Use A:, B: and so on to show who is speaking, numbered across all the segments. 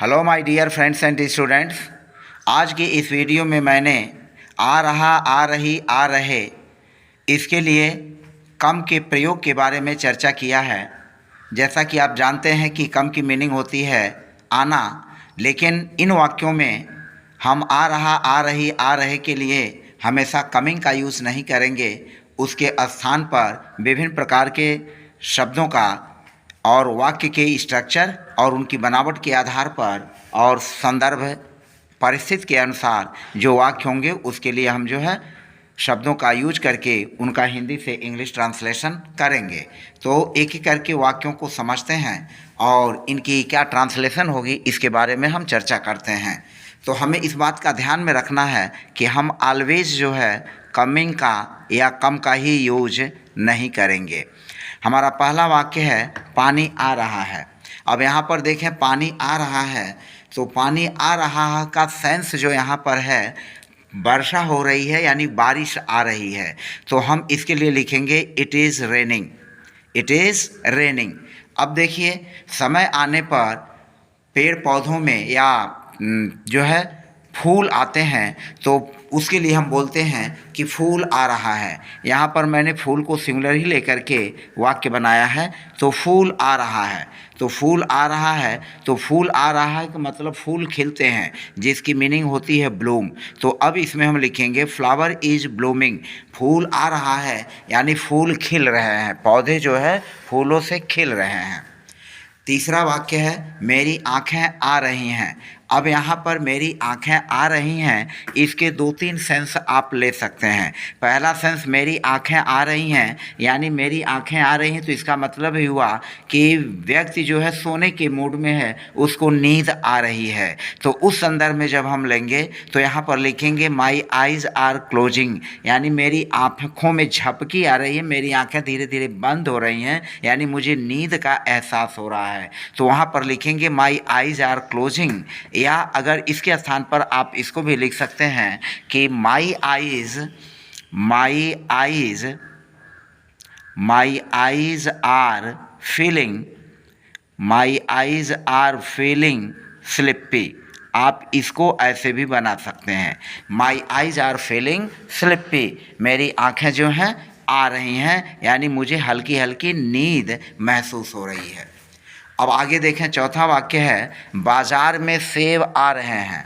A: Hello my dear friends and students. आज की इस वीडियो में मैंने आ रहा, आ रही, आ रहे इसके लिए कम के प्रयोग के बारे में चर्चा किया है। जैसा कि आप जानते हैं कि कम की मीनिंग होती है आना, लेकिन इन वाक्यों में हम आ रहा, आ रही, आ रहे के लिए हमेशा कमिंग का यूज़ नहीं करेंगे। उसके स्थान पर विभिन्न प्रकार के शब्दों का और वाक्य के स्ट्रक्चर और उनकी बनावट के आधार पर और संदर्भ परिस्थिति के अनुसार जो वाक्य होंगे उसके लिए हम जो है शब्दों का यूज करके उनका हिंदी से इंग्लिश ट्रांसलेशन करेंगे। तो एक एक करके वाक्यों को समझते हैं और इनकी क्या ट्रांसलेशन होगी इसके बारे में हम चर्चा करते हैं। तो हमें इस बात का ध्यान में रखना है कि हम ऑलवेज जो है कमिंग का या कम का ही यूज नहीं करेंगे। हमारा पहला वाक्य है पानी आ रहा है। अब यहाँ पर देखें पानी आ रहा है, तो पानी आ रहा का सेंस जो यहाँ पर है वर्षा हो रही है यानी बारिश आ रही है। तो हम इसके लिए लिखेंगे it is raining, it is raining. अब देखिए समय आने पर पेड़ पौधों में या जो है फूल आते हैं तो उसके लिए हम बोलते हैं कि फूल आ रहा है। यहाँ पर मैंने फूल को सिंगुलर ही लेकर के वाक्य बनाया है, तो फूल आ रहा है। तो फूल आ रहा है, तो फूल आ रहा है का मतलब फूल खिलते हैं जिसकी मीनिंग होती है ब्लूम। तो अब इसमें हम लिखेंगे फ्लावर इज़ ब्लूमिंग। फूल आ रहा है यानी फूल खिल रहे हैं, पौधे जो है फूलों से खिल रहे हैं। तीसरा वाक्य है मेरी आँखें आ रही हैं। अब यहाँ पर मेरी आँखें आ रही हैं, इसके दो तीन सेंस आप ले सकते हैं। पहला सेंस मेरी आँखें आ रही हैं यानी मेरी आँखें आ रही हैं, तो इसका मतलब ही हुआ कि व्यक्ति जो है सोने के मूड में है, उसको नींद आ रही है। तो उस संदर्भ में जब हम लेंगे तो यहाँ पर लिखेंगे माई आइज़ आर क्लोजिंग, यानी मेरी आँखों में झपकी आ रही है, मेरी आँखें धीरे धीरे बंद हो रही हैं, यानी मुझे नींद का एहसास हो रहा है। तो वहाँ पर लिखेंगे माई आइज़ आर क्लोजिंग। या अगर इसके स्थान पर आप इसको भी लिख सकते हैं कि my eyes are feeling, my eyes are feeling sleepy. आप इसको ऐसे भी बना सकते हैं, my eyes are feeling sleepy, मेरी आँखें जो हैं आ रही हैं यानी मुझे हल्की हल्की नींद महसूस हो रही है। अब आगे देखें, चौथा वाक्य है बाज़ार में सेब आ रहे हैं।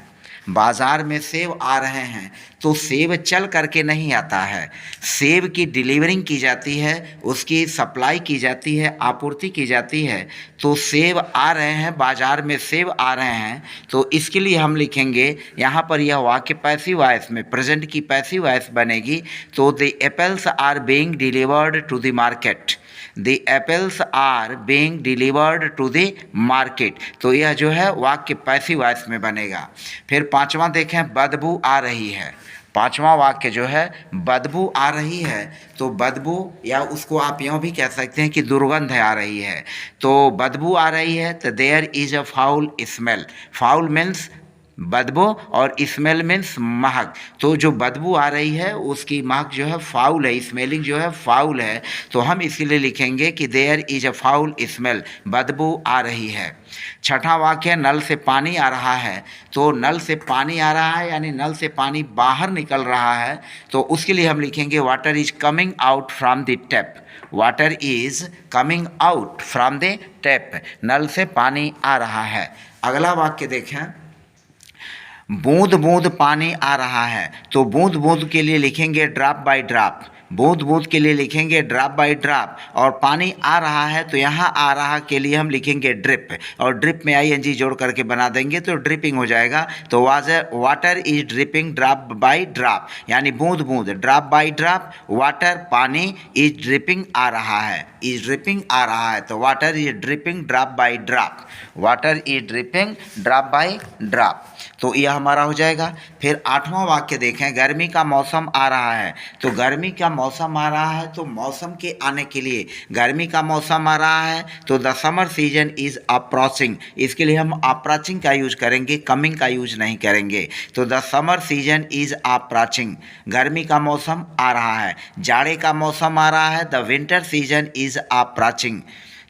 A: बाज़ार में सेब आ रहे हैं, तो सेब चल करके नहीं आता है, सेब की डिलीवरिंग की जाती है, उसकी सप्लाई की जाती है, आपूर्ति की जाती है। तो सेब आ रहे हैं, बाज़ार में सेब आ रहे हैं, तो इसके लिए हम लिखेंगे यहाँ पर यह वाक्य पैसिव वॉइस में, प्रेजेंट की पैसिव वॉइस बनेगी। तो the apples are being delivered to the market, The apples are being delivered to the market। तो यह जो है वाक्य पैसिव वॉइस में बनेगा। फिर पांचवा देखें बदबू आ रही है। पांचवा वाक्य जो है बदबू आ रही है, तो बदबू या उसको आप यूँ भी कह सकते हैं कि दुर्गंध आ रही है। तो बदबू आ रही है तो there is a foul smell. Foul means बदबू और स्मेल मीन्स महक। तो जो बदबू आ रही है उसकी महक जो है फाउल है, स्मेलिंग जो है फाउल है। तो हम इसलिए लिखेंगे कि there is a foul smell, बदबू आ रही है। छठा वाक्य नल से पानी आ रहा है। तो नल से पानी आ रहा है यानी नल से पानी बाहर निकल रहा है, तो उसके लिए हम लिखेंगे water is coming out from the tap. Water is coming out from the tap, नल से पानी आ रहा है। अगला वाक्य देखें बूंद बूंद पानी आ रहा है। तो बूंद बूंद के लिए लिखेंगे ड्रॉप बाय ड्रॉप, बूंद बूंद के लिए लिखेंगे ड्रॉप बाय ड्रॉप। और पानी आ रहा है तो यहाँ आ रहा के लिए हम लिखेंगे ड्रिप, और ड्रिप में आईएनजी जोड़ करके बना देंगे तो ड्रिपिंग हो जाएगा। तो water is dripping drop by drop, यानी बूंद बूंद, ड्रॉप बाय ड्रॉप, वाटर पानी इज ड्रिपिंग आ रहा है, इज ड्रिपिंग आ रहा है। तो water is dripping drop by drop, water is dripping drop by drop. तो यह हमारा हो जाएगा। फिर आठवां वाक्य देखें गर्मी का मौसम आ रहा है। तो गर्मी का मौसम आ रहा है, तो मौसम के आने के लिए गर्मी का मौसम आ रहा है, तो the summer season is approaching. इसके लिए हम अप्रोचिंग का यूज करेंगे, कमिंग का यूज नहीं करेंगे। तो the summer season is approaching, गर्मी का मौसम आ रहा है। जाड़े का मौसम आ रहा है, the winter season is approaching.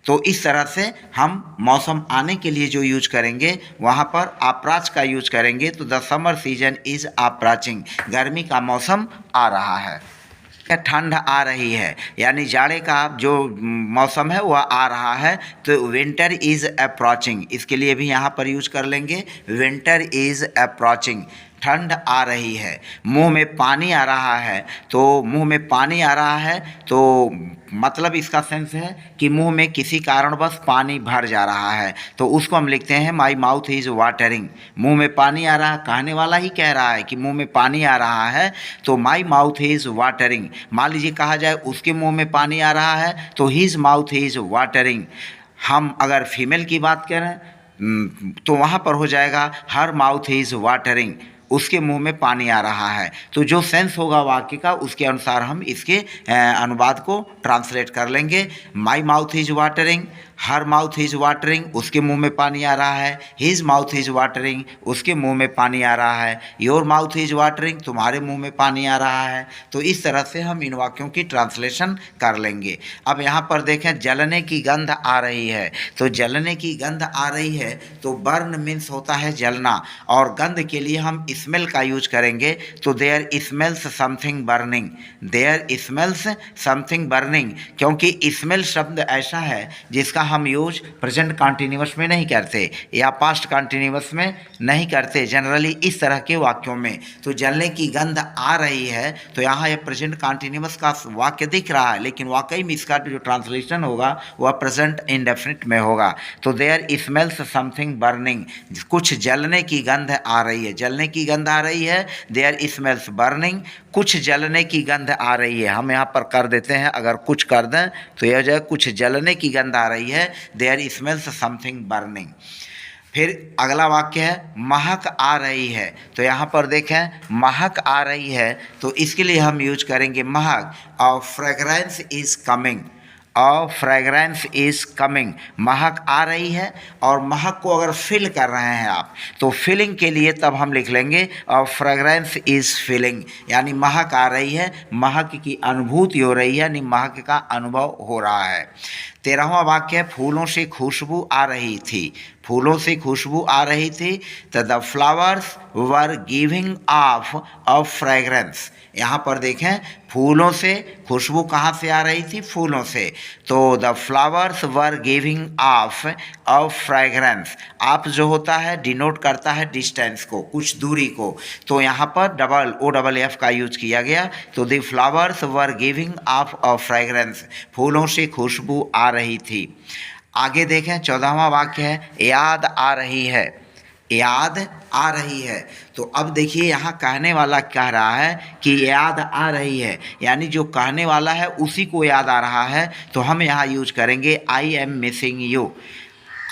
A: तो इस तरह से हम मौसम आने के लिए जो यूज करेंगे वहाँ पर अप्रोच का यूज करेंगे। तो the summer season is approaching, गर्मी का मौसम आ रहा है। ठंड आ रही है यानी जाड़े का जो मौसम है वह आ रहा है। तो विंटर इज़ अप्रोचिंग, इसके लिए भी यहाँ पर यूज कर लेंगे विंटर इज़ अप्रोचिंग, ठंड आ रही है। मुंह में पानी आ रहा है, तो मुंह में पानी आ रहा है तो मतलब इसका सेंस है कि मुंह में किसी कारणवश पानी भर जा रहा है, तो उसको हम लिखते हैं माई माउथ इज़ वाटरिंग। मुंह में पानी आ रहा है, कहने वाला ही कह रहा है कि मुंह में पानी आ रहा है, तो माई माउथ इज़ वाटरिंग। मान लीजिए कहा जाए उसके मुंह में पानी आ रहा है तो हिज माउथ इज़ वाटरिंग। हम अगर फीमेल की बात करें तो वहाँ पर हो जाएगा हर माउथ इज़ वाटरिंग, उसके मुंह में पानी आ रहा है। तो जो सेंस होगा वाक्य का उसके अनुसार हम इसके अनुवाद को ट्रांसलेट कर लेंगे। My mouth is watering, her mouth is watering, उसके मुंह में पानी आ रहा है। हिज माउथ इज़ वाटरिंग, उसके मुंह में पानी आ रहा है। योर माउथ इज़ वाटरिंग, तुम्हारे मुंह में पानी आ रहा है। तो इस तरह से हम इन वाक्यों की ट्रांसलेशन कर लेंगे। अब यहाँ पर देखें जलने की गंध आ रही है, तो जलने की गंध आ रही है तो बर्न मीन्स होता है जलना, और गंध के लिए हम स्मेल का यूज करेंगे। तो there smells something burning, there smells something burning, क्योंकि स्मेल शब्द ऐसा है जिसका हम यूज प्रेजेंट कंटिन्यूअस में नहीं करते या पास्ट कंटिन्यूअस में नहीं करते जनरली इस तरह के वाक्यों में। तो जलने की गंध आ रही है तो यहाँ ये प्रेजेंट कंटिन्यूअस का वाक्य दिख रहा है, लेकिन वाकई में इसका जो ट्रांसलेशन होगा वह प्रेजेंट इंडेफिनिट में होगा। तो देयर स्मेल्स समथिंग बर्निंग, कुछ जलने की गंध आ रही है, जलने की गंध आ रही है। देयर स्मेल्स बर्निंग, कुछ जलने की गंध आ रही है। हम यहाँ पर कर देते हैं, अगर कुछ कर दें तो यह हो जाए कुछ जलने की गंध आ रही है। There smells something burning. फिर अगला वाक्य है महक आ रही है, तो यहाँ पर देखें महक आ रही है तो इसके लिए हम यूज करेंगे महक। और फ्रेगरेंस इज कमिंग, और फ्रेगरेंस इज़ कमिंग, महक आ रही है। और महक को अगर फिल कर रहे हैं आप तो फिलिंग के लिए तब हम लिख लेंगे और फ्रेगरेंस इज़ फिलिंग, यानी महक आ रही है, महक की अनुभूति हो रही है, यानी महक का अनुभव हो रहा है। 13वां वाक्य है फूलों से खुशबू आ रही थी, फूलों से खुशबू आ रही थी। तो the flowers were giving of a fragrance, यहाँ पर देखें फूलों से खुशबू कहाँ से आ रही थी, फूलों से। तो the flowers were giving of a fragrance, आप जो होता है डिनोट करता है डिस्टेंस को, कुछ दूरी को, तो यहाँ पर डबल OFF का यूज किया गया। तो the flowers were giving of a fragrance, फूलों से खुशबू आ रही थी। आगे देखें 14वां वाक्य है याद आ रही है, याद आ रही है। तो अब देखिए यहाँ कहने वाला कह रहा है कि याद आ रही है, यानी जो कहने वाला है उसी को याद आ रहा है। तो हम यहाँ यूज करेंगे I am missing you,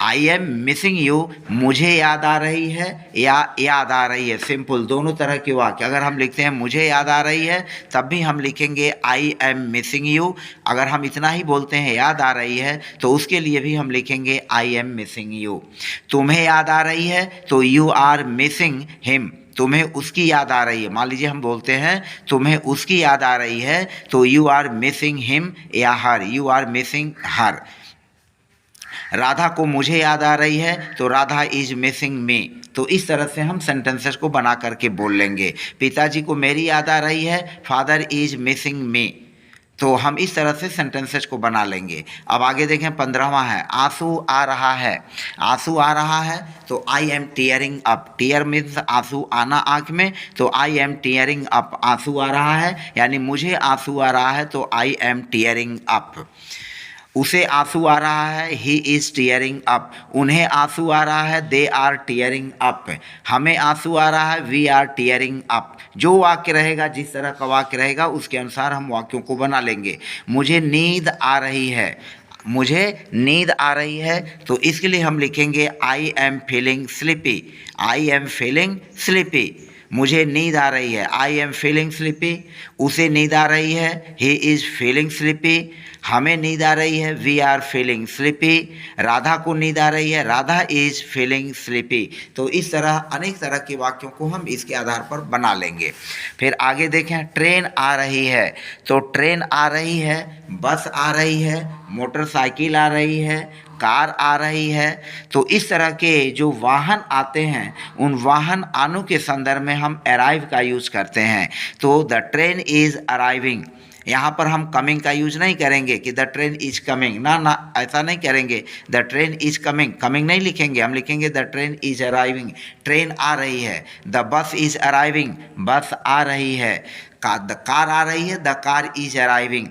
A: I am missing you, मुझे याद आ रही है या याद आ रही है, सिंपल दोनों तरह के वाक्य। अगर हम लिखते हैं मुझे याद आ रही है तब भी हम लिखेंगे आई एम मिसिंग यू। अगर हम इतना ही बोलते हैं याद आ रही है तो उसके लिए भी हम लिखेंगे आई एम मिसिंग यू। तुम्हें याद आ रही है तो यू आर मिसिंग हिम, तुम्हें उसकी याद आ रही है। मान लीजिए हम बोलते हैं तुम्हें उसकी याद आ रही है तो यू आर मिसिंग हिम या her, you are missing her. Radha को मुझे याद आ रही है तो राधा इज मिसिंग मी। तो इस तरह से हम सेंटेंसेस को बना करके बोल लेंगे। पिताजी को मेरी याद आ रही है, फादर इज मिसिंग मी। तो हम इस तरह से सेंटेंसेस को बना लेंगे। अब आगे देखें 15वां है आंसू आ रहा है, आंसू आ रहा है तो I am tearing up, tear means आंसू आना आँख में, तो आई एम टीयरिंग अप, आंसू आ रहा है यानी मुझे आंसू आ रहा है तो आई एम टीयरिंग अप। उसे आंसू आ रहा है ही इज़ टीयरिंग अप, उन्हें आंसू आ रहा है दे आर टीयरिंग अप, हमें आंसू आ रहा है वी आर टीयरिंग अप। जो वाक्य रहेगा, जिस तरह का वाक्य रहेगा उसके अनुसार हम वाक्यों को बना लेंगे। मुझे नींद आ रही है, मुझे नींद आ रही है तो इसके लिए हम लिखेंगे I am feeling sleepy, I am feeling sleepy. मुझे नींद आ रही है, आई एम फीलिंग स्लीपी। उसे नींद आ रही है, ही इज़ फीलिंग स्लीपी। हमें नींद आ रही है, we are feeling sleepy. Radha को नींद आ रही है, राधा इज़ फीलिंग स्लीपी। तो इस तरह अनेक तरह के वाक्यों को हम इसके आधार पर बना लेंगे। फिर आगे देखें, ट्रेन आ रही है, तो ट्रेन आ रही है, बस आ रही है, मोटरसाइकिल आ रही है, कार आ रही है। तो इस तरह के जो वाहन आते हैं, उन वाहन आनों के संदर्भ में हम अराइव का यूज़ करते हैं। तो द ट्रेन इज़ अराइविंग, यहाँ पर हम कमिंग का यूज नहीं करेंगे कि द ट्रेन इज कमिंग, ना ना, ऐसा नहीं करेंगे। The train is coming, coming नहीं लिखेंगे, हम लिखेंगे the train is arriving, train आ रही है। द बस इज अराइविंग, बस आ रही है। द कार आ रही है, द कार इज अराइविंग।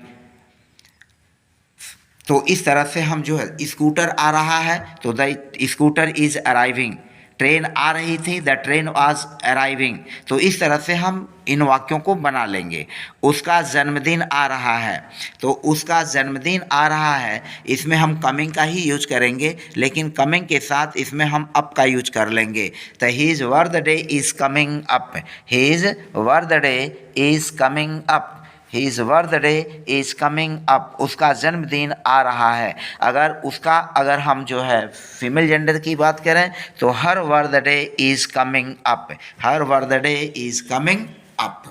A: तो इस तरह से हम जो है, स्कूटर आ रहा है तो the scooter is arriving. Train आ रही थी, द ट्रेन वाज अराइविंग। तो इस तरह से हम इन वाक्यों को बना लेंगे। उसका जन्मदिन आ रहा है, तो उसका जन्मदिन आ रहा है, इसमें हम कमिंग का ही यूज करेंगे, लेकिन कमिंग के साथ इसमें हम अप का यूज कर लेंगे। तो his birthday is coming up, his birthday is coming up, His birthday is coming up, उसका जन्मदिन आ रहा है। अगर हम जो है फीमेल जेंडर की बात करें तो her birthday is coming up, her birthday is coming up.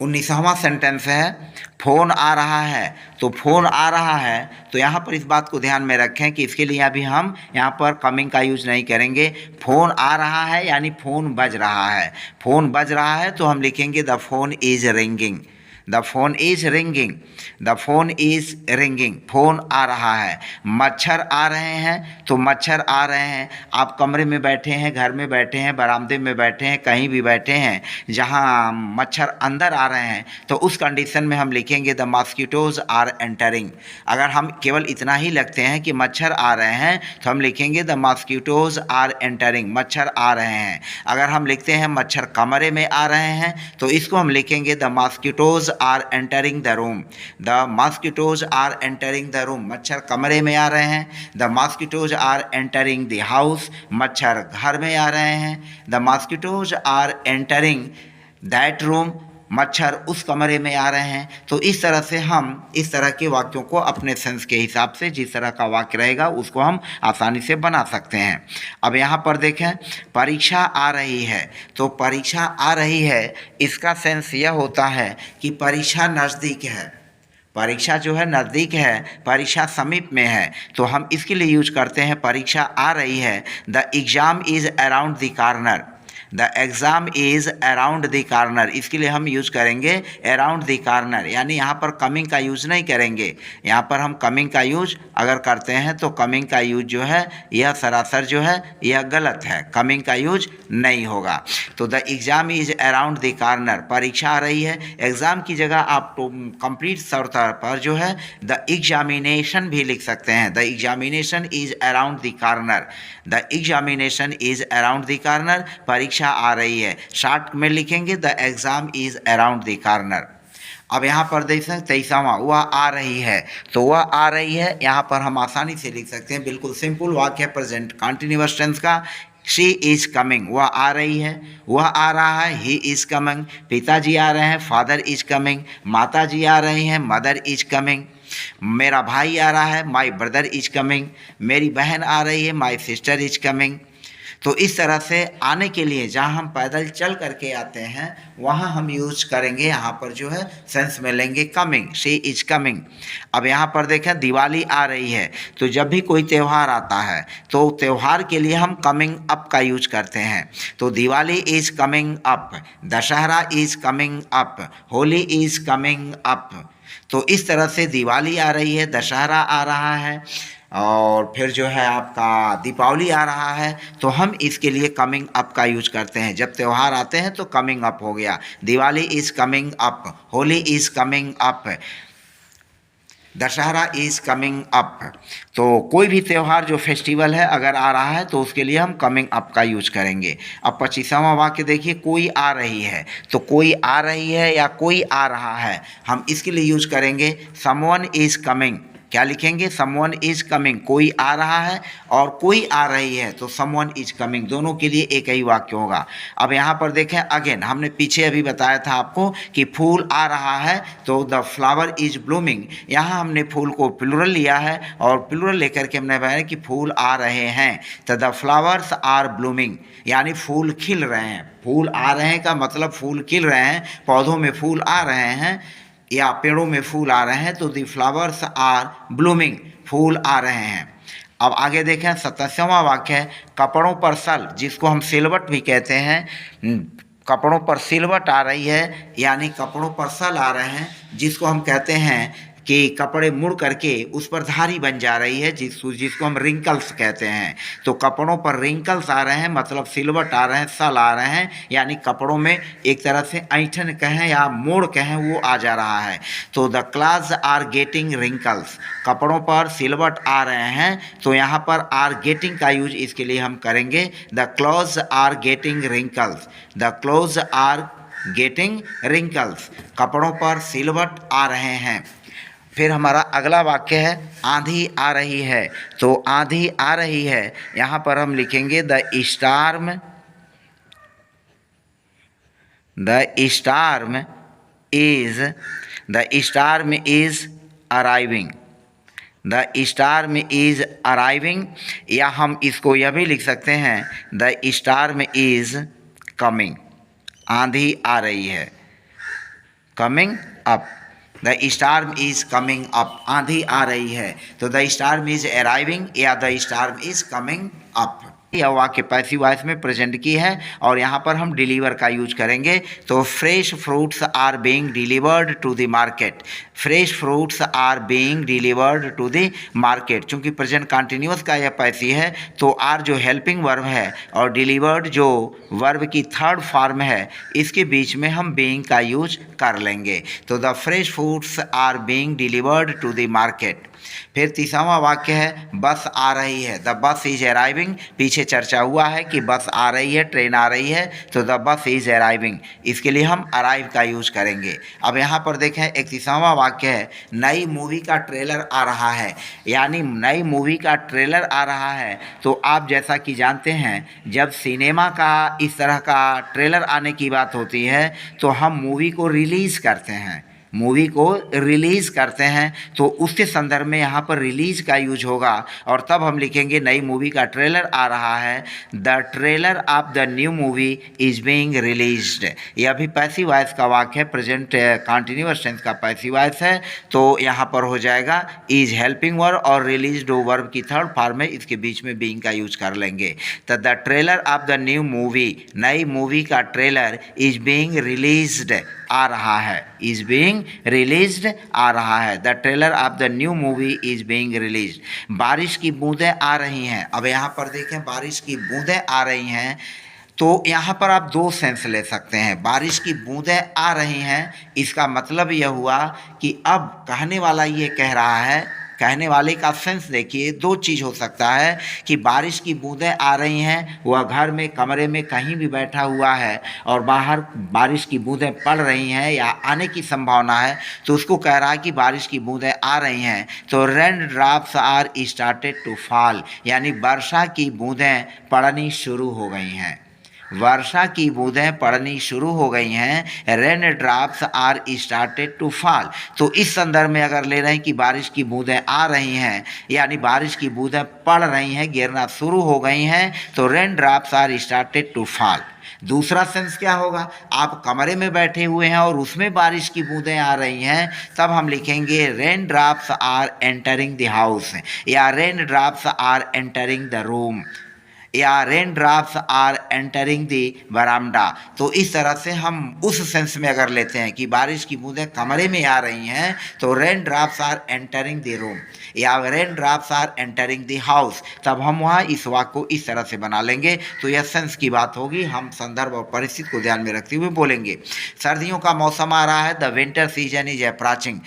A: 19वां सेंटेंस है, फ़ोन आ रहा है, तो फ़ोन आ रहा है, तो यहाँ पर इस बात को ध्यान में रखें कि इसके लिए अभी हम यहाँ पर कमिंग का यूज़ नहीं करेंगे। फ़ोन आ रहा है यानी फ़ोन बज रहा है, फ़ोन बज रहा है तो हम लिखेंगे the phone is ringing, the phone is ringing, the phone is ringing, phone आ रहा है। मच्छर आ रहे हैं, तो मच्छर आ रहे हैं। आप कमरे में बैठे हैं, घर में बैठे हैं, बरामदे में बैठे हैं, कहीं भी बैठे हैं जहां मच्छर अंदर आ रहे हैं, तो उस कंडीशन में हम लिखेंगे द मॉस्किटोज आर एंटरिंग। अगर हम केवल इतना ही लगते हैं कि मच्छर आ रहे हैं तो हम लिखेंगे द मॉस्किटोज आर एंटरिंग, मच्छर आ रहे हैं। अगर हम लिखते हैं मच्छर कमरे में आ रहे हैं तो इसको हम लिखेंगे the mosquitoes are entering the room, the mosquitoes are entering the room, मच्छर कमरे में आ रहे हैं। The mosquitoes are entering the house, मच्छर घर में आ रहे हैं। The mosquitoes are entering that room, मच्छर उस कमरे में आ रहे हैं। तो इस तरह से हम इस तरह के वाक्यों को अपने सेंस के हिसाब से जिस तरह का वाक्य रहेगा उसको हम आसानी से बना सकते हैं। अब यहाँ पर देखें, परीक्षा आ रही है, तो परीक्षा आ रही है, इसका सेंस यह होता है कि परीक्षा नज़दीक है, परीक्षा जो है नज़दीक है, परीक्षा समीप में है। तो हम इसके लिए यूज करते हैं परीक्षा आ रही है, the exam is around the corner, the exam is around the corner. इसके लिए हम यूज़ करेंगे अराउंड द कॉर्नर, यानी यहाँ पर कमिंग का यूज़ नहीं करेंगे। यहाँ पर हम कमिंग का यूज अगर करते हैं तो कमिंग का यूज जो है यह सरासर जो है यह गलत है, कमिंग का यूज नहीं होगा। तो the exam is around the corner, परीक्षा आ रही है, एग्ज़ाम की जगह आप तो कंप्लीट तौर पर जो है द एग्जामिनेशन भी लिख सकते हैं। The examination is around the corner, the examination is around the corner, परीक्षा आ रही है। शॉर्ट में लिखेंगे the exam is around the corner. अब यहाँ पर देख सकते 23वां, वह आ रही है, तो वह आ रही है यहाँ पर हम आसानी से लिख सकते हैं, बिल्कुल सिंपल वाक्य है प्रेजेंट कंटिन्यूअस टेंस का। शी इज़ कमिंग, वह आ रही है, वह आ रहा है, ही इज़ कमिंग। पिताजी आ रहे हैं, फादर इज़ कमिंग। माता जी आ रही हैं, मदर इज़ कमिंग। मेरा भाई आ रहा है, माई ब्रदर इज़ कमिंग। मेरी बहन आ रही है, माई सिस्टर इज़ कमिंग। तो इस तरह से आने के लिए जहाँ हम पैदल चल करके आते हैं वहाँ हम यूज करेंगे, यहाँ पर जो है सेंस में लेंगे कमिंग, शी इज कमिंग। अब यहाँ पर देखें दिवाली आ रही है, तो जब भी कोई त्यौहार आता है तो त्यौहार के लिए हम कमिंग अप का यूज करते हैं। तो Diwali is coming up, Dussehra is coming up, Holi is coming up. तो इस तरह से दिवाली आ रही है, दशहरा आ रहा है और फिर जो है आपका दीपावली आ रहा है, तो हम इसके लिए कमिंग अप का यूज करते हैं। जब त्यौहार आते हैं तो कमिंग अप हो गया, Diwali is coming up, Holi is coming up, Dussehra is coming up. तो कोई भी त्यौहार जो फेस्टिवल है अगर आ रहा है तो उसके लिए हम कमिंग अप का यूज करेंगे। अब 25वां वाक्य देखिए, कोई आ रही है, तो कोई आ रही है या कोई आ रहा है, हम इसके लिए यूज करेंगे समवन इज़ कमिंग, क्या लिखेंगे, समवन इज कमिंग, कोई आ रहा है और कोई आ रही है, तो समवन इज कमिंग, दोनों के लिए एक ही वाक्य होगा। अब यहाँ पर देखें अगेन, हमने पीछे अभी बताया था आपको कि फूल आ रहा है तो द फ्लावर इज ब्लूमिंग, यहाँ हमने फूल को प्लूरल लिया है और प्लूरल लेकर के हमने बताया कि फूल आ रहे हैं, तो द फ्लावर्स आर ब्लूमिंग, यानी फूल खिल रहे हैं। फूल आ रहे हैं का मतलब फूल खिल रहे हैं, पौधों में फूल आ रहे हैं या पेड़ों में फूल आ रहे हैं, तो द फ्लावर्स आर ब्लूमिंग, फूल आ रहे हैं। अब आगे देखें 87वां वाक्य है, कपड़ों पर सल, जिसको हम सिलवट भी कहते हैं, कपड़ों पर सिलवट आ रही है यानी कपड़ों पर सल आ रहे हैं, जिसको हम कहते हैं कि कपड़े मुड़ करके उस पर धारी बन जा रही है, जिसको हम रिंकल्स कहते हैं। तो कपड़ों पर रिंकल्स आ रहे हैं मतलब सिलवट आ रहे हैं, सल आ रहे हैं, यानी कपड़ों में एक तरह से ऐंठन कहें या मोड़ कहें वो आ जा रहा है। तो the clothes are getting wrinkles, कपड़ों पर सिलवट आ रहे हैं, तो यहाँ पर आर गेटिंग का यूज इसके लिए हम करेंगे, the clothes are getting wrinkles, the clothes are getting wrinkles, कपड़ों पर सिलवट आ रहे हैं। फिर हमारा अगला वाक्य है, आंधी आ रही है, तो आंधी आ रही है यहाँ पर हम लिखेंगे the storm is arriving, the storm is arriving, या हम इसको यह भी लिख सकते हैं द स्टार्म इज कमिंग, आंधी आ रही है, coming up, the storm is coming up, आंधी आ रही है, तो द स्टार्म इज अराइविंग या the storm is coming up. यह वाक्य पैसिव वॉइस में प्रेजेंट की है और यहाँ पर हम डिलीवर का यूज करेंगे, तो fresh fruits are being delivered to the market, fresh fruits are being delivered to the market, चूँकि प्रेजेंट कंटिन्यूअस का यह पैसिव है तो आर जो हेल्पिंग वर्ब है और डिलीवर्ड जो वर्ब की थर्ड फॉर्म है, इसके बीच में हम बीइंग का यूज कर लेंगे, तो the fresh fruits are being delivered to the market. फिर तीसरा वाक्य है, बस आ रही है, द बस इज अराइविंग, पीछे चर्चा हुआ है कि बस आ रही है, ट्रेन आ रही है, तो द बस इज अराइविंग, इसके लिए हम अराइव का यूज करेंगे। अब यहाँ पर देखें एक तीसरा वाक्य है, नई मूवी का ट्रेलर आ रहा है, यानी नई मूवी का ट्रेलर आ रहा है, तो आप जैसा कि जानते हैं जब सिनेमा का इस तरह का ट्रेलर आने की बात होती है तो हम मूवी को रिलीज़ करते हैं, मूवी को रिलीज़ करते हैं, तो उसके संदर्भ में यहाँ पर रिलीज़ का यूज होगा और तब हम लिखेंगे नई मूवी का ट्रेलर आ रहा है, the trailer of the new movie is being released, यह भी पैसिव वॉइस का वाक्य है, प्रेजेंट कंटिन्यूअस टेंस का पैसिव वॉइस है, तो यहाँ पर हो जाएगा इज हेल्पिंग वर्ब और रिलीज्ड वर्ब की थर्ड फॉर्म है, इसके बीच में बीइंग का यूज कर लेंगे। तो the trailer of the new movie, नई मूवी का ट्रेलर इज बीइंग रिलीज्ड आ रहा है, इज बीइंग रिलीज्ड आ रहा है, the trailer of the new movie is being released. बारिश की बूंदें आ रही हैं, अब यहाँ पर देखें बारिश की बूंदें आ रही हैं, तो यहाँ पर आप दो सेंस ले सकते हैं, बारिश की बूंदें आ रही हैं, इसका मतलब यह हुआ कि अब कहने वाला ये कह रहा है, कहने वाले का सेंस देखिए, दो चीज़ हो सकता है कि बारिश की बूंदें आ रही हैं, वह घर में कमरे में कहीं भी बैठा हुआ है और बाहर बारिश की बूंदें पड़ रही हैं या आने की संभावना है, तो उसको कह रहा है कि बारिश की बूंदें आ रही हैं, तो rain drops are started to fall, यानी वर्षा की बूंदें पड़नी शुरू हो गई हैं, वर्षा की बूंदें पड़नी शुरू हो गई हैं, rain drops are started to fall. तो इस संदर्भ में अगर ले रहे हैं कि बारिश की बूंदें आ रही हैं यानी बारिश की बूंदें पड़ रही हैं, गिरना शुरू हो गई हैं, तो rain drops are started to fall. दूसरा सेंस क्या होगा, आप कमरे में बैठे हुए हैं और उसमें बारिश की बूंदें आ रही हैं, तब हम लिखेंगे rain drops are entering the house या rain drops are entering the room या rain drops are entering the baramda. तो इस तरह से हम उस सेंस में अगर लेते हैं कि बारिश की बूंदें कमरे में आ रही हैं तो rain drops are entering the room या rain drops are entering the house, तब हम वहाँ इस वाक्य को इस तरह से बना लेंगे, तो यह सेंस की बात होगी, हम संदर्भ और परिस्थिति को ध्यान में रखते हुए बोलेंगे। सर्दियों का मौसम आ रहा है, the winter season is approaching,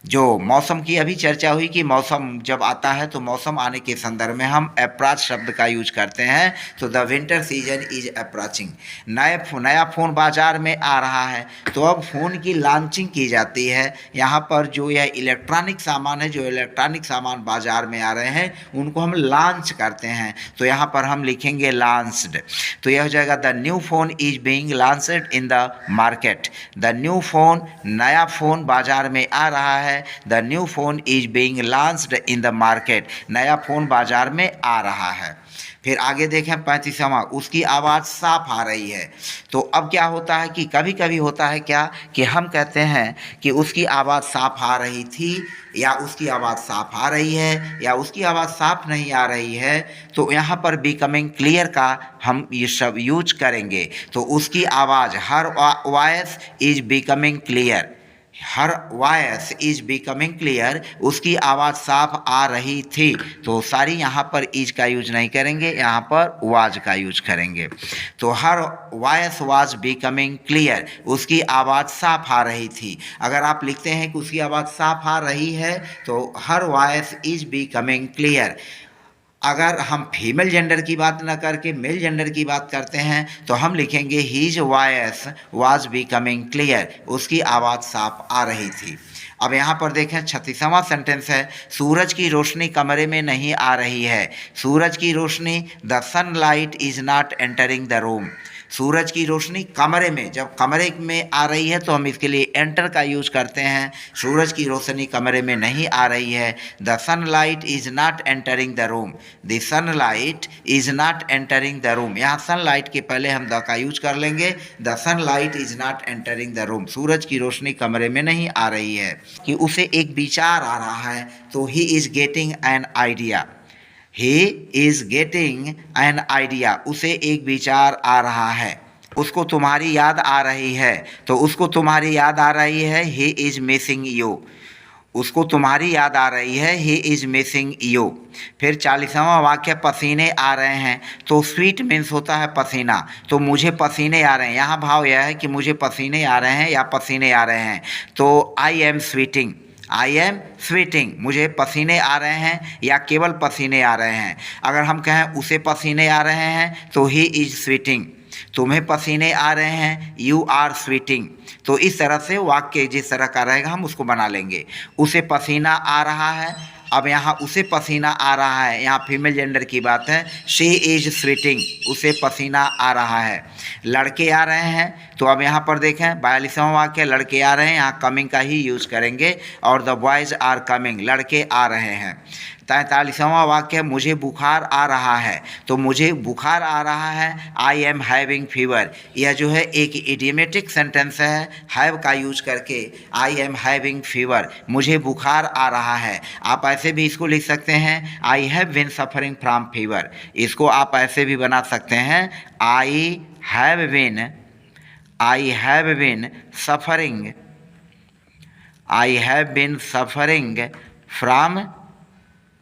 A: जो मौसम की अभी चर्चा हुई कि मौसम जब आता है तो मौसम आने के संदर्भ में हम अप्रोच शब्द का यूज करते हैं। तो the winter season is approaching. नया फ़ोन बाज़ार में आ रहा है तो अब फ़ोन की लॉन्चिंग की जाती है। यहाँ पर जो यह इलेक्ट्रॉनिक सामान है, जो इलेक्ट्रॉनिक सामान बाज़ार में आ रहे हैं उनको हम लॉन्च करते हैं। तो यहाँ पर हम लिखेंगे लॉन्च्ड। तो यह हो जाएगा the new phone is being launched in the market. The new phone, नया फ़ोन बाज़ार में आ रहा है। The new phone is being launched in the market. नया फ़ोन बाज़ार में आ रहा है। फिर आगे देखें 35वां, उसकी आवाज़ साफ आ रही है। तो अब क्या होता है कि कभी कभी होता है क्या कि हम कहते हैं कि उसकी आवाज़ साफ आ रही थी, या उसकी आवाज़ साफ आ रही है, या उसकी आवाज़ साफ नहीं आ रही है। तो यहाँ पर बिकमिंग क्लियर का हम ये सब यूज करेंगे। तो उसकी आवाज़, her voice is becoming clear, her voice is becoming clear, उसकी आवाज़ साफ आ रही थी। तो सारी यहाँ पर इज का यूज नहीं करेंगे, यहाँ पर वाज का यूज करेंगे। तो her voice was becoming clear, उसकी आवाज़ साफ आ रही थी। अगर आप लिखते हैं कि उसकी आवाज़ साफ आ रही है तो her voice is becoming clear. अगर हम फीमेल जेंडर की बात ना करके मेल जेंडर की बात करते हैं तो हम लिखेंगे his voice was becoming clear, उसकी आवाज़ साफ आ रही थी। अब यहाँ पर देखें 36वां सेंटेंस है, सूरज की रोशनी कमरे में नहीं आ रही है। सूरज की रोशनी, the sunlight is not entering the room. सूरज की रोशनी कमरे में, जब कमरे में आ रही है तो हम इसके लिए एंटर का यूज़ करते हैं। सूरज की रोशनी कमरे में नहीं आ रही है। The sunlight is not entering the room. The sunlight is not entering the room. यहाँ सनलाइट के पहले हम द का यूज कर लेंगे। The sunlight is not entering the room. सूरज की रोशनी कमरे में नहीं आ रही है। कि उसे एक विचार आ रहा है तो he is getting an idea. He is getting an idea, उसे एक विचार आ रहा है। उसको तुम्हारी याद आ रही है, तो उसको तुम्हारी याद आ रही है। ही इज़ मिसिंग यू, उसको तुम्हारी याद आ रही है। He is missing you. फिर 40वां वाक्य, पसीने आ रहे हैं। तो स्वीट मीन्स होता है पसीना, तो मुझे पसीने आ रहे हैं। यहाँ भाव यह है कि मुझे पसीने आ रहे हैं या पसीने आ रहे हैं। तो I M sweating, I am sweating, मुझे पसीने आ रहे हैं या केवल पसीने आ रहे हैं। अगर हम कहें उसे पसीने आ रहे हैं तो ही इज स्वीटिंग, तुम्हें पसीने आ रहे हैं, यू आर स्वीटिंग। तो इस तरह से वाक्य जिस तरह का रहेगा हम उसको बना लेंगे। उसे पसीना आ रहा है। अब यहाँ उसे पसीना आ रहा है, यहाँ फीमेल जेंडर की बात है। शी इज स्वीटिंग, उसे पसीना आ रहा है। लड़के आ रहे हैं, तो अब यहाँ पर देखें 42वां वाक्य, लड़के आ रहे हैं, यहाँ कमिंग का ही यूज़ करेंगे। और द बॉयज़ आर कमिंग, लड़के आ रहे हैं। 43वां वाक्य, मुझे बुखार आ रहा है। तो मुझे बुखार आ रहा है, आई एम हैविंग फीवर। यह जो है एक इडियमेटिक सेंटेंस है, हैव का यूज करके। आई एम हैविंग फीवर, मुझे बुखार आ रहा है। आप ऐसे भी इसको लिख सकते हैं, I have been suffering from fever. इसको आप ऐसे भी बना सकते हैं, I have been suffering, I have been suffering from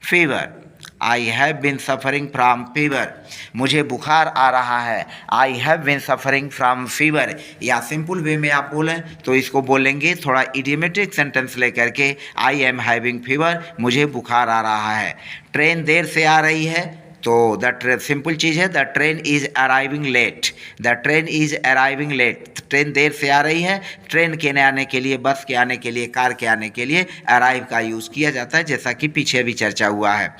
A: fever. I have been suffering from fever, मुझे बुखार आ रहा है। I have been suffering from fever. या सिंपल वे में आप बोलें तो इसको बोलेंगे थोड़ा इडियमेटिक सेंटेंस लेकर के, आई एम हैविंग फीवर, मुझे बुखार आ रहा है। ट्रेन देर से आ रही है, तो द सिंपल चीज़ है, the train is arriving late. The train is arriving late, train देर से आ रही है। ट्रेन के आने के लिए, बस के आने के लिए, कार के आने के लिए अराइव का यूज़ किया जाता है, जैसा कि पीछे भी चर्चा हुआ है।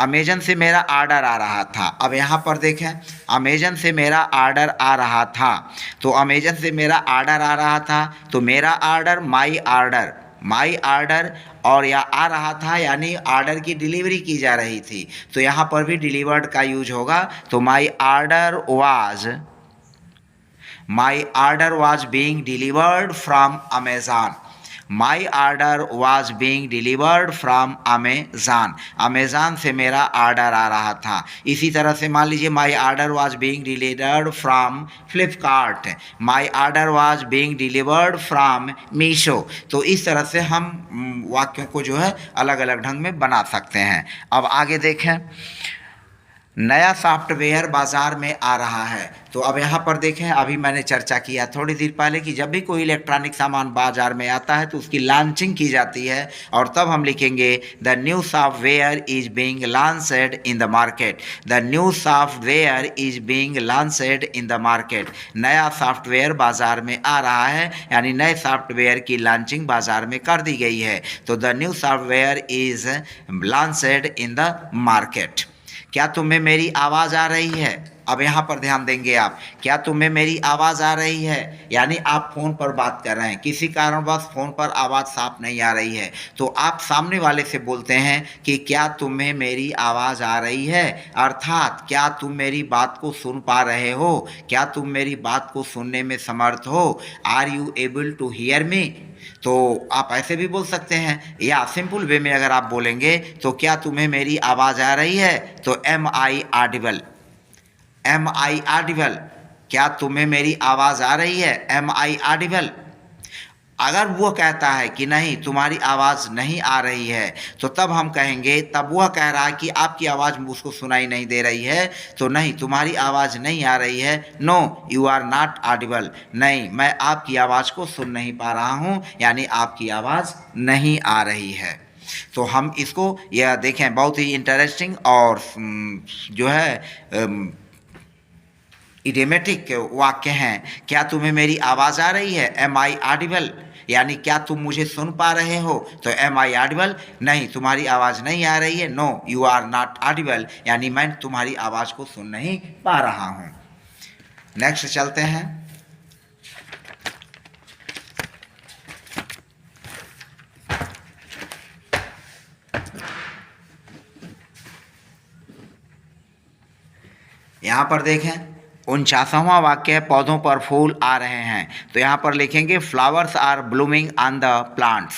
A: अमेजन से मेरा आर्डर आ रहा था। अब यहाँ पर देखें, अमेजन से मेरा आर्डर आ रहा था। तो अमेजन से मेरा आर्डर आ रहा था, तो मेरा आर्डर, माई आर्डर, माई आर्डर, और या आ रहा था यानी आर्डर की डिलीवरी की जा रही थी। तो यहाँ पर भी डिलीवर्ड का यूज होगा। तो my order was being delivered from Amazon. My order was being delivered from Amazon. Amazon से मेरा आर्डर आ रहा था। इसी तरह से मान लीजिए, my order was being delivered from Flipkart. My order was being delivered from Meesho. तो इस तरह से हम वाक्यों को जो है अलग अलग ढंग में बना सकते हैं। अब आगे देखें, नया सॉफ्टवेयर बाज़ार में आ रहा है। तो अब यहाँ पर देखें, अभी मैंने चर्चा किया थोड़ी देर पहले कि जब भी कोई इलेक्ट्रॉनिक सामान बाज़ार में आता है तो उसकी लॉन्चिंग की जाती है, और तब हम लिखेंगे the new software is being launched in the market. The new software is being launched in the market. नया सॉफ्टवेयर बाज़ार में आ रहा है, यानी नए सॉफ्टवेयर की लॉन्चिंग बाज़ार में कर दी गई है। तो the new software is launched in the market. क्या तुम्हें मेरी आवाज़ आ रही है? अब यहाँ पर ध्यान देंगे आप, क्या तुम्हें मेरी आवाज़ आ रही है, यानी आप फ़ोन पर बात कर रहे हैं, किसी कारणवश फ़ोन पर आवाज़ साफ नहीं आ रही है, तो आप सामने वाले से बोलते हैं कि क्या तुम्हें मेरी आवाज़ आ रही है, अर्थात क्या तुम मेरी बात को सुन पा रहे हो, क्या तुम मेरी बात को सुनने में समर्थ हो, are you able to hear me. तो आप ऐसे भी बोल सकते हैं, या सिंपल वे में अगर आप बोलेंगे तो क्या तुम्हें मेरी आवाज़ आ रही है, तो am I audible. Am I audible, क्या तुम्हें मेरी आवाज़ आ रही है, एम आई ऑडिबल। अगर वो कहता है कि नहीं तुम्हारी आवाज़ नहीं आ रही है, तो तब हम कहेंगे, तब वह कह रहा है कि आपकी आवाज़ उसको सुनाई नहीं दे रही है, तो नहीं तुम्हारी आवाज़ नहीं आ रही है, no you are not audible, नहीं मैं आपकी आवाज़ को सुन नहीं पा रहा हूँ, यानी आपकी आवाज़ नहीं आ रही है। तो हम इसको यह देखें, बहुत ही इंटरेस्टिंग और जो है इडियोमेटिक वाक्य हैं। क्या तुम्हें मेरी आवाज़ आ रही है, एम आई ऑडिबल, यानी क्या तुम मुझे सुन पा रहे हो, तो एम आई ऑडिबल, नहीं तुम्हारी आवाज़ नहीं आ रही है, no you are not audible, यानी मैं तुम्हारी आवाज़ को सुन नहीं पा रहा हूँ। नेक्स्ट चलते हैं। यहाँ पर देखें 49वां वाक्य है, पौधों पर फूल आ रहे हैं। तो यहाँ पर लिखेंगे flowers are blooming on the plants.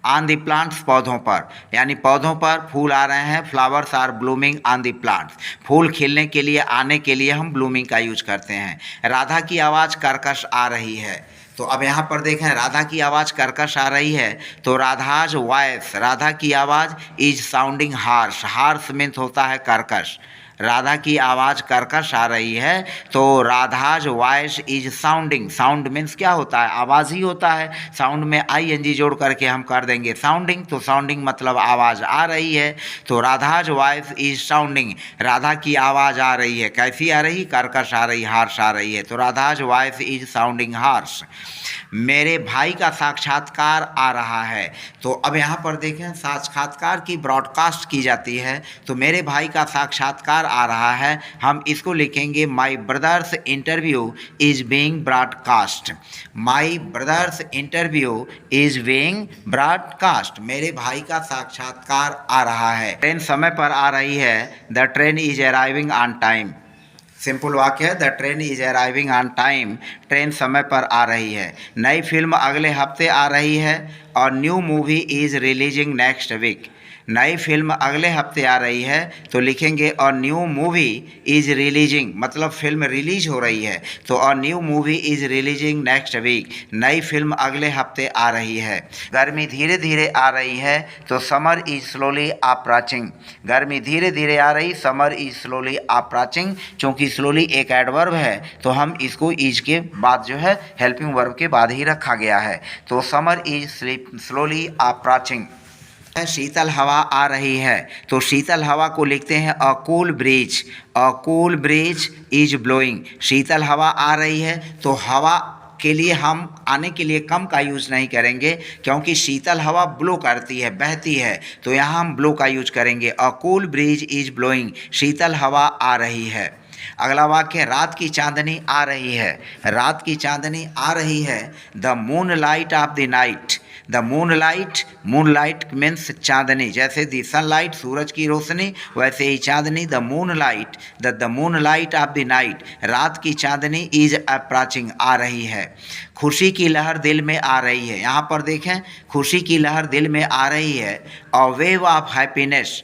A: On the plants, पौधों पर, यानी पौधों पर फूल आ रहे हैं। Flowers are blooming on the plants, फूल खिलने के लिए, आने के लिए हम ब्लूमिंग का यूज करते हैं। राधा की आवाज़ कर्कश आ रही है। तो अब यहाँ पर देखें, राधा की आवाज़ कर्कश आ रही है, तो राधाज वॉइस, राधा की आवाज़ is sounding harsh. Harsh means होता है कर्कश। राधा की आवाज़ कर्कश आ रही है, तो Radha's voice is sounding. Sound means क्या होता है, आवाज़ ही होता है। साउंड में आई एन जी जोड़ करके हम कर देंगे साउंडिंग, तो साउंडिंग मतलब आवाज़ आ रही है। तो Radha's voice is sounding, Radha की आवाज़ आ रही है, कैसी आ रही, कर्कश आ रही, हार्श आ रही है। तो Radha's voice is sounding harsh. मेरे भाई का साक्षात्कार आ रहा है। तो अब यहाँ पर देखें, साक्षात्कार की ब्रॉडकास्ट की जाती है, तो मेरे भाई का साक्षात्कार आ रहा है, हम इसको लिखेंगे my brother's interview is being broadcast. My brother's interview is being broadcast, मेरे भाई का साक्षात्कार आ रहा है। ट्रेन समय पर आ रही है, the train is arriving on time. Simple वाक्य है, the train is arriving on time, train समय पर आ रही है। नई फिल्म अगले हफ्ते आ रही है, और new movie is releasing next week. नई फिल्म अगले हफ्ते आ रही है, तो लिखेंगे और न्यू मूवी इज रिलीजिंग, मतलब फिल्म रिलीज हो रही है, तो और new movie is releasing next week, नई फिल्म अगले हफ्ते आ रही है। गर्मी धीरे धीरे आ रही है, तो समर इज स्लोली अप्रोचिंग। गर्मी धीरे धीरे आ रही, समर इज स्लोली अप्रोचिंग। चूँकि स्लोली एक एडवर्ब है, तो हम इसको इज के बाद जो है हेल्पिंग वर्ब के बाद ही रखा गया है। तो समर इज स्लोली अप्रोचिंग। शीतल हवा आ रही है, तो शीतल हवा को लिखते हैं a cool breeze. A cool breeze is blowing, शीतल हवा आ रही है, तो हवा के लिए हम आने के लिए कम का यूज़ नहीं करेंगे, क्योंकि शीतल हवा ब्लो करती है, बहती है, तो यहाँ हम ब्लो का यूज करेंगे। A cool breeze is blowing, शीतल हवा आ रही है। अगला वाक्य, रात की चांदनी आ रही है। रात की चांदनी आ रही है, the moon light of the night. The moon light, moon light means चांदनी, जैसे दी सनलाइट सूरज की रोशनी, वैसे ही चांदनी, the moon light, the moon light of the night, रात की चांदनी इज अप्रोचिंग, आ रही है। खुशी की लहर दिल में आ रही है, यहाँ पर देखें खुशी की लहर दिल में आ रही है। A wave of happiness,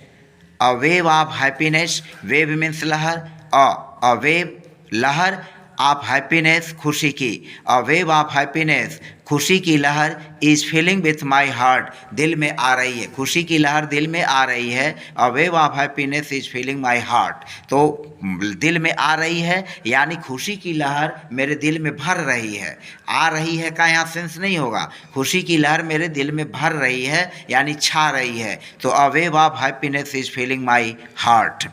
A: a wave of happiness, wave means लहर, अ वेव लहर, ऑफ हैप्पीनेस, खुशी की। अ वेव ऑफ हैप्पीनेस, खुशी की लहर is feeling with my heart, दिल में आ रही है, खुशी की लहर दिल में आ रही है। A wave of happiness is feeling my heart, तो दिल में आ रही है यानी खुशी की लहर मेरे दिल में भर रही है। आ रही है का यहाँ सेंस नहीं होगा, खुशी की लहर मेरे दिल में भर रही है यानी छा रही है। तो a wave of happiness is feeling my heart.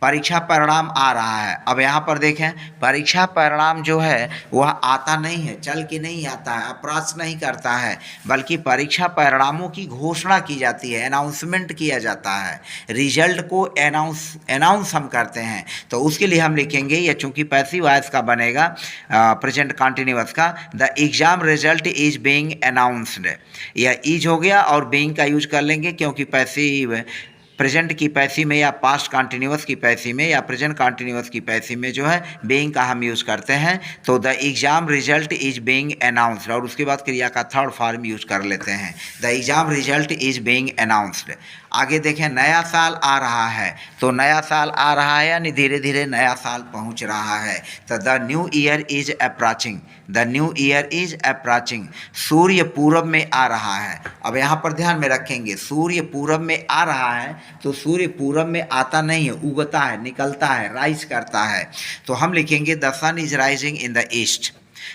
A: परीक्षा परिणाम आ रहा है। अब यहाँ पर देखें, परीक्षा परिणाम जो है वह आता नहीं है, चल के नहीं आता है, अप्रास नहीं करता है, बल्कि परीक्षा परिणामों की घोषणा की जाती है, अनाउंसमेंट किया जाता है। रिजल्ट को अनाउंस हम करते हैं, तो उसके लिए हम लिखेंगे, यह चूंकि पैसिव वॉइस का बनेगा, प्रेजेंट कंटिन्यूअस का, the exam result is being announced. यह इज हो गया और बीइंग का यूज कर लेंगे, क्योंकि पैसिव प्रेजेंट की पैसिव में या पास्ट कंटिन्यूअस की पैसिव में या प्रेजेंट कंटिन्यूअस की पैसिव में जो है बीइंग का हम यूज़ करते हैं। तो the exam result is being announced, और उसके बाद क्रिया का थर्ड फॉर्म यूज कर लेते हैं, the exam result is being announced. आगे देखें, नया साल आ रहा है, तो नया साल आ रहा है यानी धीरे धीरे नया साल पहुंच रहा है। तो the new year is approaching, the new year is approaching. सूर्य पूरब में आ रहा है। अब यहाँ पर ध्यान में रखेंगे, सूर्य पूरब में आ रहा है, तो सूर्य पूरब में आता नहीं है, उगता है, निकलता है, राइज करता है। तो हम लिखेंगे the sun is rising in the east.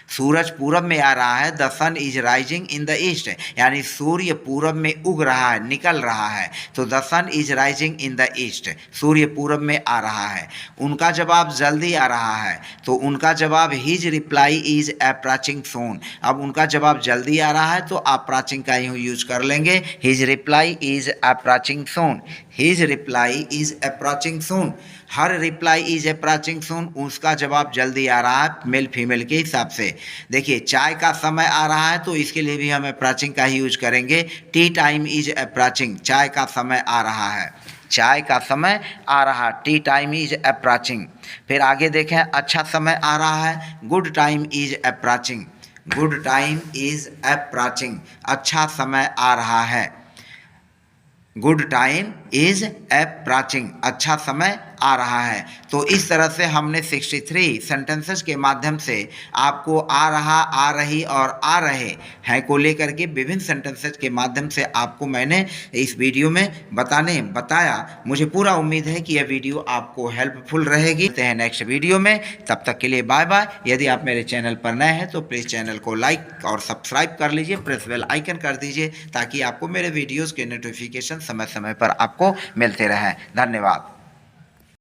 A: सूरज पूरब में आ रहा है, the sun is rising in the east, यानी सूर्य पूरब में उग रहा है, निकल रहा है। तो the sun is rising in the east, सूर्य पूरब में आ रहा है। उनका जवाब जल्दी आ रहा है, तो उनका जवाब हिज रिप्लाई इज अप्रोचिंग सून। अब उनका जवाब जल्दी आ रहा है तो अप्रोचिंग का ही यूज कर लेंगे, his reply is approaching soon, his reply is approaching soon. Her reply is approaching soon, उसका जवाब जल्दी आ रहा है मेल फीमेल के हिसाब से। देखिए, चाय का समय आ रहा है तो इसके लिए भी हम अप्रोचिंग का ही यूज करेंगे, टी टाइम इज अप्रोचिंग, चाय का समय आ रहा है, चाय का समय आ रहा, टी टाइम इज अप्रोचिंग। फिर आगे देखें, अच्छा समय आ रहा है, good time is approaching, good time is approaching, अच्छा समय आ रहा है, गुड टाइम इज अप्रोचिंग, अच्छा समय आ रहा है। तो इस तरह से हमने 63 सेंटेंसेस के माध्यम से आपको आ रहा, आ रही और आ रहे हैं को लेकर के विभिन्न सेंटेंसेस के माध्यम से आपको मैंने इस वीडियो में बताया। मुझे पूरा उम्मीद है कि यह वीडियो आपको हेल्पफुल रहेगी। मिलते हैं नेक्स्ट वीडियो में, तब तक के लिए बाय बाय। यदि आप मेरे चैनल पर नए हैं तो प्लीज़ चैनल को लाइक और सब्सक्राइब कर लीजिए, प्रेस बेल आइकन कर दीजिए, ताकि आपको मेरे वीडियोज़ के नोटिफिकेशन समय समय पर आपको मिलते रहें। धन्यवाद।